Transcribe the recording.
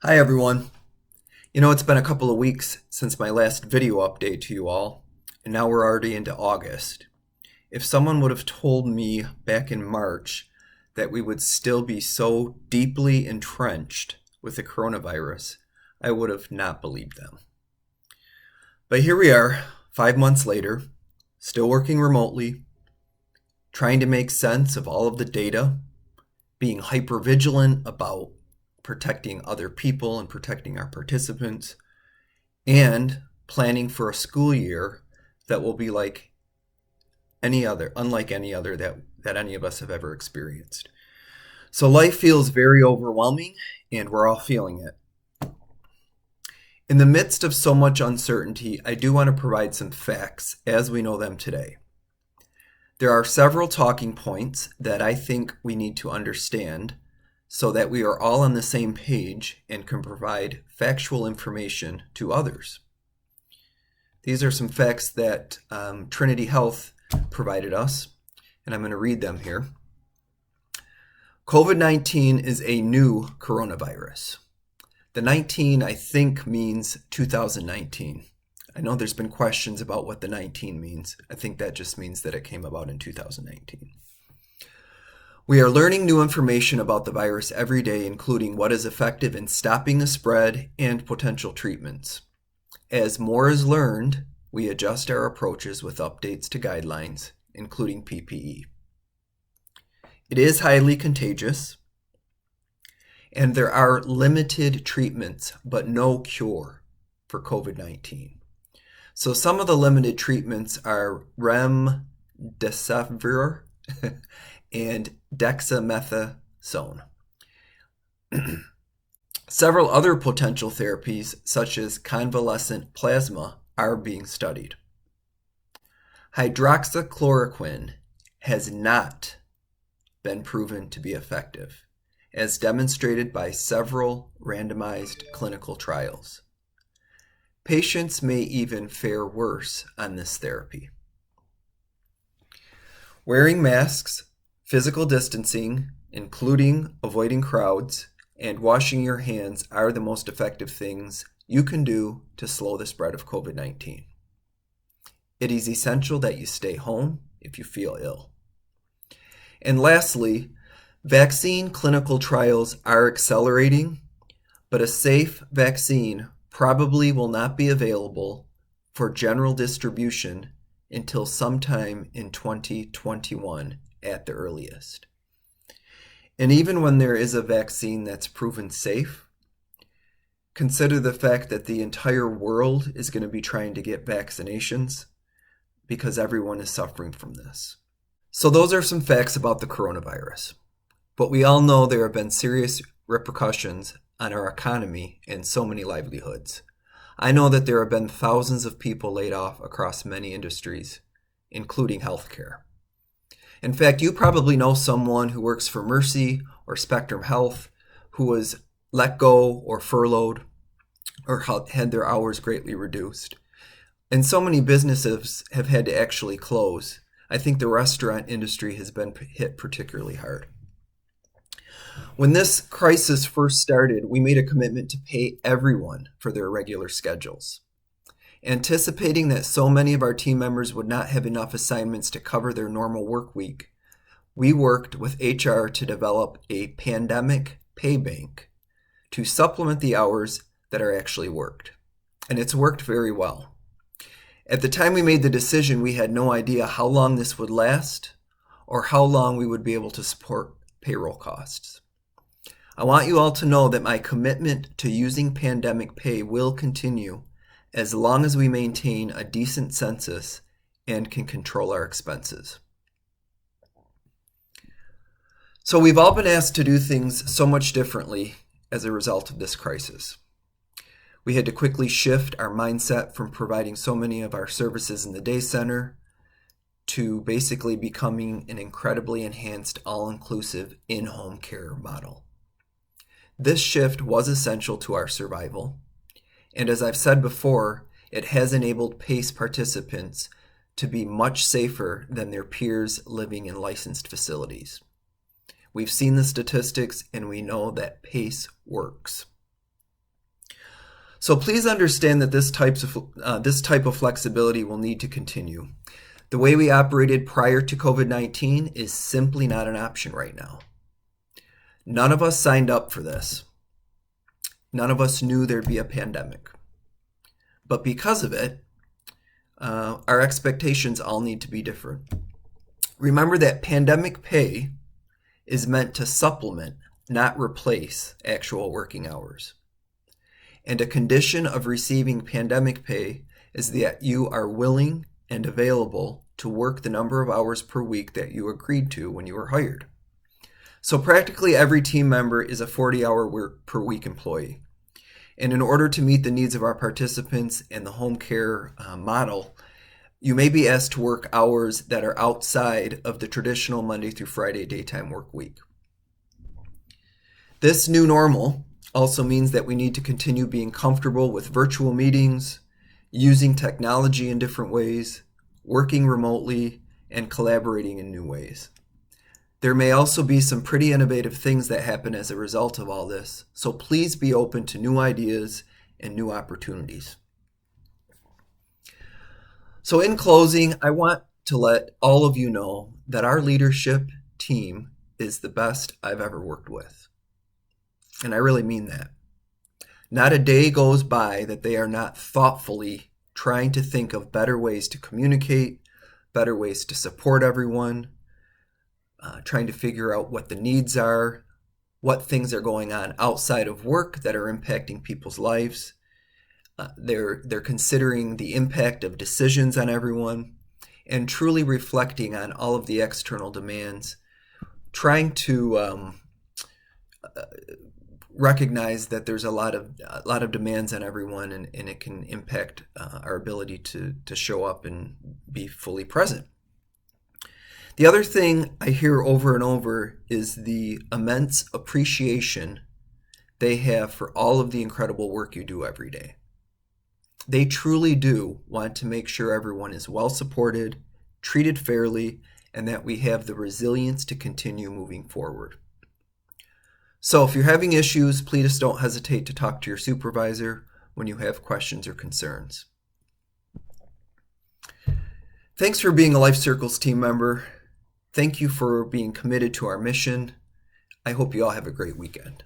Hi everyone. It's been a couple of weeks since my last video update to you all, and now we're already into August. If someone would have told me back in March that we would still be so deeply entrenched with the coronavirus, I would have not believed them. But here we are, 5 months later, still working remotely, trying to make sense of all of the data, being hyper vigilant about protecting other people and protecting our participants, and planning for a school year that will be unlike any other that any of us have ever experienced. So life feels very overwhelming, and we're all feeling it. In the midst of so much uncertainty, I do want to provide some facts as we know them today. There are several talking points that I think we need to understand so that we are all on the same page and can provide factual information to others. These are some facts that Trinity Health provided us, and I'm going to read them here. COVID-19 is a new coronavirus. The 19, I think, means 2019. I know there's been questions about what the 19 means. I think that just means that it came about in 2019. We are learning new information about the virus every day, including what is effective in stopping the spread and potential treatments. As more is learned, we adjust our approaches with updates to guidelines, including PPE. It is highly contagious, and there are limited treatments, but no cure for COVID-19. So some of the limited treatments are remdesivir and dexamethasone. Several other potential therapies, such as convalescent plasma, are being studied. Hydroxychloroquine has not been proven to be effective, as demonstrated by several randomized clinical trials. Patients may even fare worse on this therapy. Wearing masks, physical distancing, including avoiding crowds, and washing your hands are the most effective things you can do to slow the spread of COVID-19. It is essential that you stay home if you feel ill. And lastly, vaccine clinical trials are accelerating, but a safe vaccine probably will not be available for general distribution until sometime in 2021 at the earliest. And even when there is a vaccine that's proven safe, consider the fact that the entire world is going to be trying to get vaccinations because everyone is suffering from this. So those are some facts about the coronavirus. But we all know there have been serious repercussions on our economy and so many livelihoods. I know that there have been thousands of people laid off across many industries, including healthcare. In fact, you probably know someone who works for Mercy or Spectrum Health who was let go or furloughed or had their hours greatly reduced. And so many businesses have had to actually close. I think the restaurant industry has been hit particularly hard. When this crisis first started, we made a commitment to pay everyone for their regular schedules. Anticipating that so many of our team members would not have enough assignments to cover their normal work week, we worked with HR to develop a pandemic pay bank to supplement the hours that are actually worked. And it's worked very well. At the time we made the decision, we had no idea how long this would last or how long we would be able to support payroll costs. I want you all to know that my commitment to using pandemic pay will continue as long as we maintain a decent census and can control our expenses. So we've all been asked to do things so much differently as a result of this crisis. We had to quickly shift our mindset from providing so many of our services in the day center to basically becoming an incredibly enhanced, all-inclusive in-home care model. This shift was essential to our survival. And as I've said before, it has enabled PACE participants to be much safer than their peers living in licensed facilities. We've seen the statistics and we know that PACE works. So please understand that this type of flexibility will need to continue. The way we operated prior to COVID-19 is simply not an option right now. None of us signed up for this. None of us knew there'd be a pandemic. But because of it, our expectations all need to be different. Remember that pandemic pay is meant to supplement, not replace, actual working hours. And a condition of receiving pandemic pay is that you are willing and available to work the number of hours per week that you agreed to when you were hired. So practically every team member is a 40-hour work per week employee. And in order to meet the needs of our participants and the home care model, you may be asked to work hours that are outside of the traditional Monday through Friday daytime work week. This new normal also means that we need to continue being comfortable with virtual meetings, using technology in different ways, working remotely, and collaborating in new ways. There may also be some pretty innovative things that happen as a result of all this, so please be open to new ideas and new opportunities. So in closing, I want to let all of you know that our leadership team is the best I've ever worked with. And I really mean that. Not a day goes by that they are not thoughtfully trying to think of better ways to communicate, better ways to support everyone, trying to figure out what the needs are, what things are going on outside of work that are impacting people's lives. They're considering the impact of decisions on everyone and truly reflecting on all of the external demands, trying to recognize that there's a lot of demands on everyone, and it can impact our ability to show up and be fully present. The other thing I hear over and over is the immense appreciation they have for all of the incredible work you do every day. They truly do want to make sure everyone is well supported, treated fairly, and that we have the resilience to continue moving forward. So if you're having issues, please don't hesitate to talk to your supervisor when you have questions or concerns. Thanks for being a Life Circles team member. Thank you for being committed to our mission. I hope you all have a great weekend.